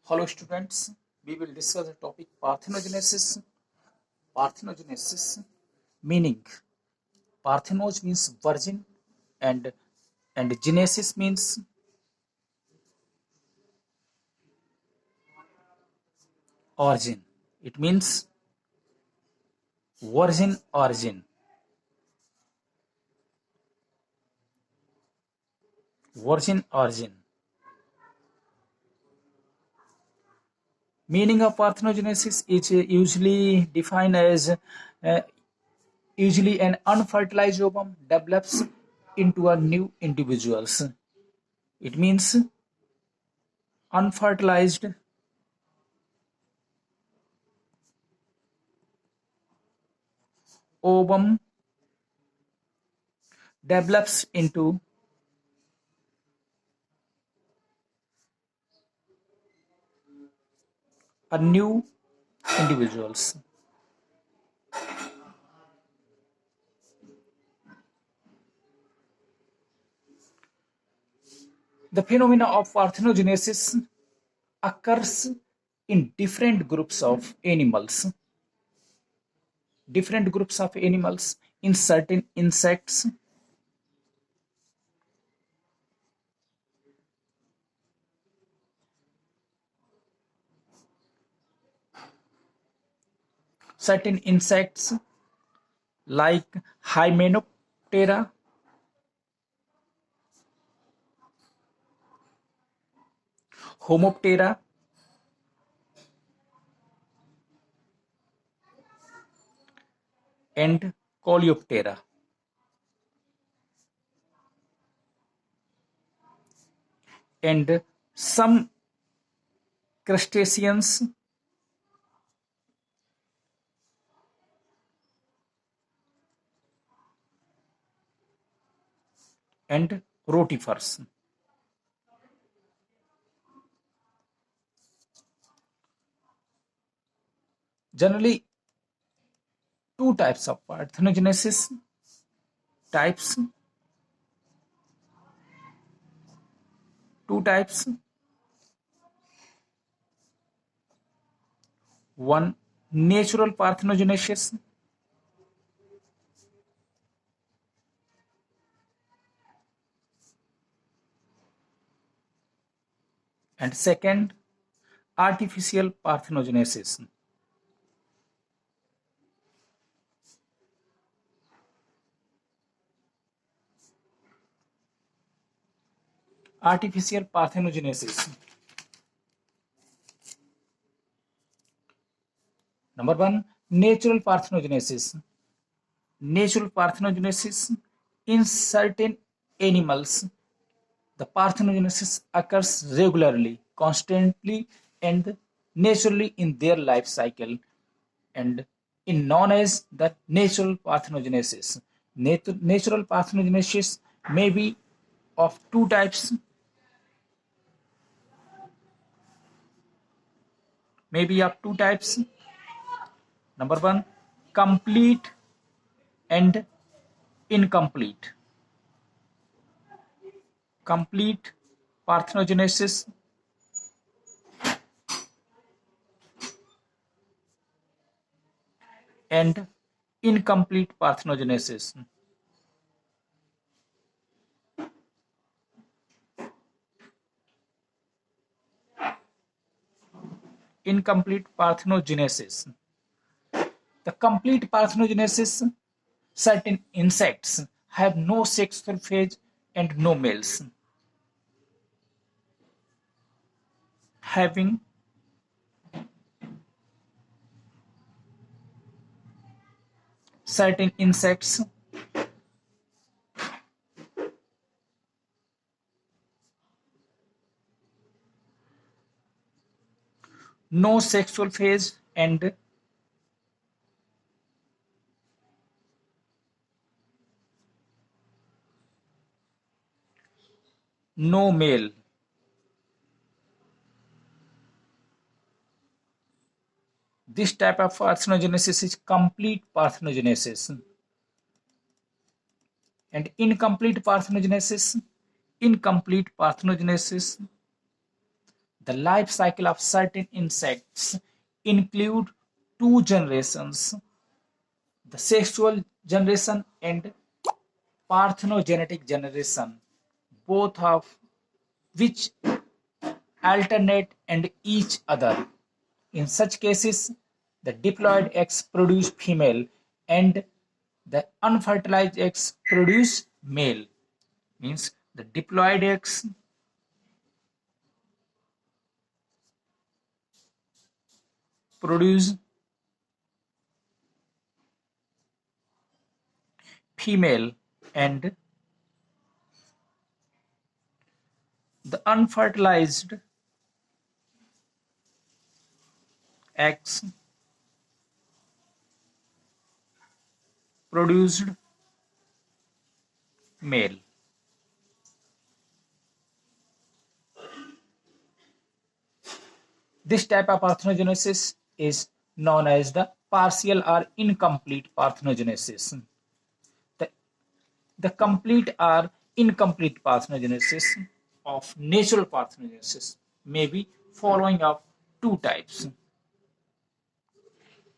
Hello students, we will discuss the topic parthenogenesis. Parthenogenesis meaning parthenos means virgin and genesis means origin. It means virgin origin. Virgin origin. Meaning of parthenogenesis is usually defined as usually an unfertilized ovum develops into a new individuals. It means unfertilized ovum develops into a new individuals. The phenomena of parthenogenesis occurs in different groups of animals. Different groups of animals in certain insects, like Hymenoptera, Homoptera, and Coleoptera. And some crustaceans and rotifers. Generally, two types of parthenogenesis types. Two types. One, natural parthenogenesis, and second, artificial parthenogenesis. Artificial parthenogenesis. Number one, natural parthenogenesis. Natural parthenogenesis in certain animals. The parthenogenesis occurs regularly, constantly, and naturally in their life cycle, and is known as the natural parthenogenesis. Natural parthenogenesis may be of two types. Number one, complete and incomplete. Complete parthenogenesis and incomplete parthenogenesis. Incomplete parthenogenesis. The complete parthenogenesis, certain insects have no sexual phase and no males. Having certain insects no sexual phase and no male. This type of parthenogenesis is complete parthenogenesis. And incomplete parthenogenesis, The life cycle of certain insects include two generations, the sexual generation and parthenogenetic generation, both of which alternate and each other. In such cases, the diploid eggs produce female and the unfertilized eggs produce male. Means the diploid eggs produce female and the unfertilized eggs produced male. This type of parthenogenesis is known as the partial or incomplete parthenogenesis. The, the complete or incomplete parthenogenesis of natural parthenogenesis may be following of two types.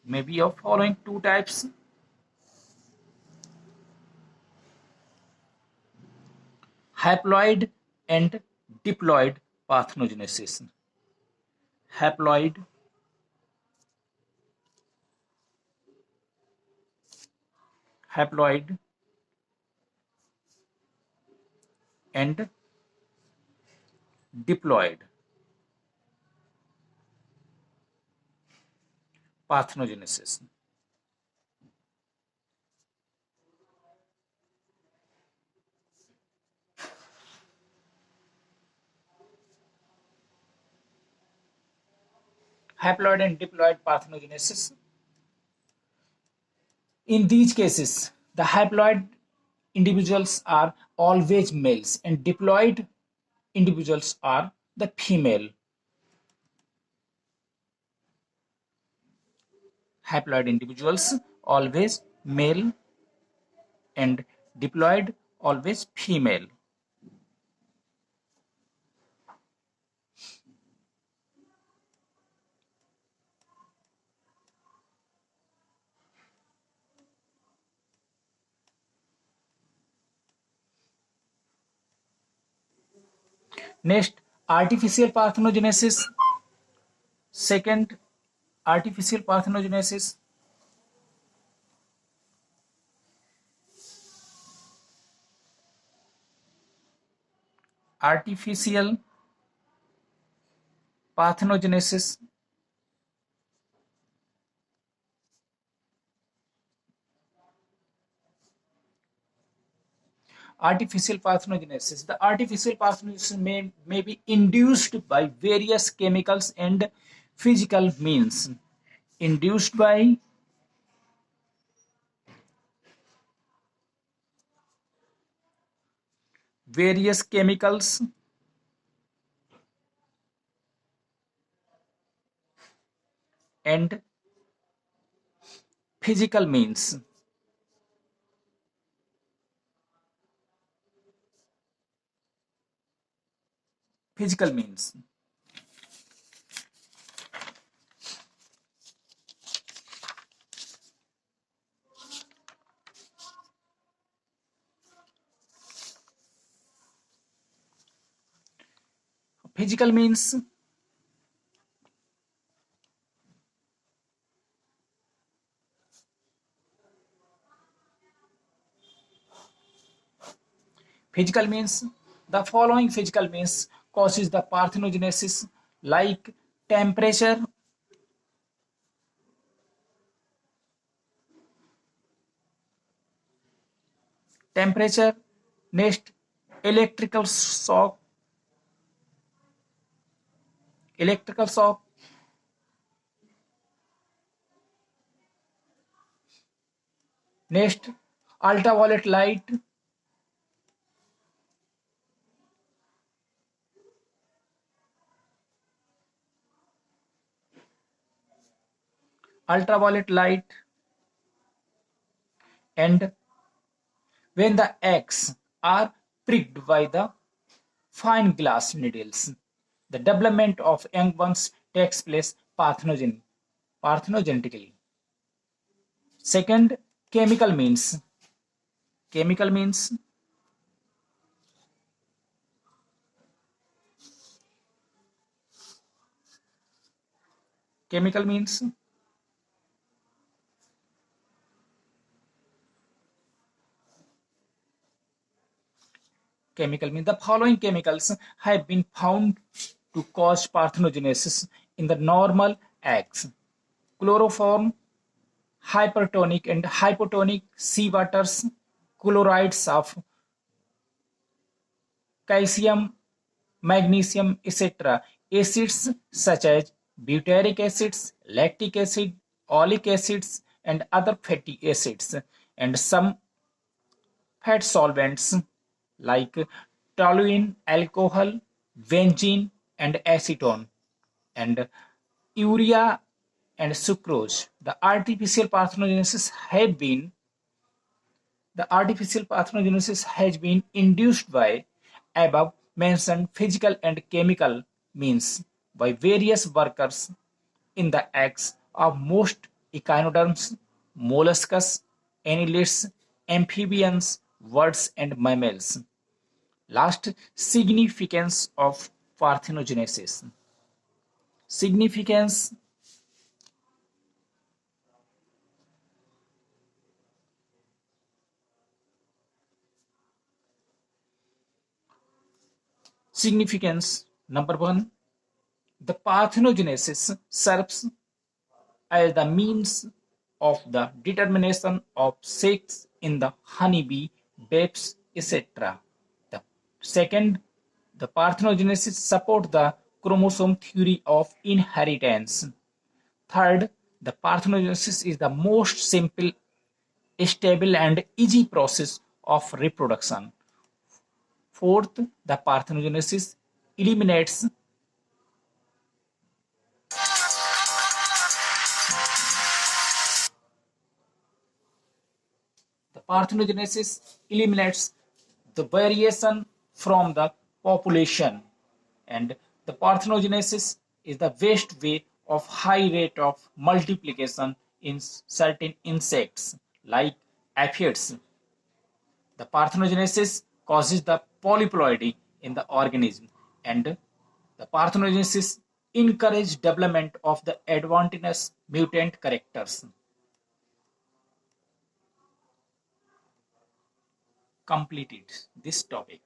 Maybe of following two types: haploid and diploid parthenogenesis. Haploid haploid and diploid parthenogenesis. Haploid and diploid parthenogenesis. In these cases, the haploid individuals are always males and diploid individuals are the female. Haploid individuals always male and diploid always female. Next, artificial parthenogenesis. Second, artificial parthenogenesis. Artificial parthenogenesis artificial parthenogenesis. The artificial parthenogenesis may be induced by various chemicals and physical means. Induced by various chemicals and physical means. Physical means. Physical means physical means the following physical means causes the parthenogenesis, like temperature, temperature, next electrical shock, electrical shock, next ultraviolet light, ultraviolet light, and when the eggs are pricked by the fine glass needles. The development of young ones takes place parthenogenetically. Second, chemical means. Chemical means chemical means the following chemicals have been found to cause parthenogenesis in the normal eggs: chloroform, hypertonic and hypotonic sea waters, chlorides of calcium, magnesium, etc. Acids such as butyric acids, lactic acid, oleic acids, and other fatty acids, and some fat solvents like toluene, alcohol, benzene, and acetone, and urea and sucrose. The artificial parthenogenesis has been induced by above mentioned physical and chemical means by various workers in the eggs of most echinoderms, molluscs, annelids, amphibians, birds, and mammals. Last, significance of parthenogenesis. Significance Significance number one, the parthenogenesis serves as the means of the determination of sex in the honeybee, babes, etc. The second, the parthenogenesis support the chromosome theory of inheritance. Third, the parthenogenesis is the most simple, stable, and easy process of reproduction. Fourth, the parthenogenesis eliminates the variation from the population, and the parthenogenesis is the best way of high rate of multiplication in certain insects like aphids. The parthenogenesis causes the polyploidy in the organism, and the parthenogenesis encourages development of the advantageous mutant characters. Completed this topic.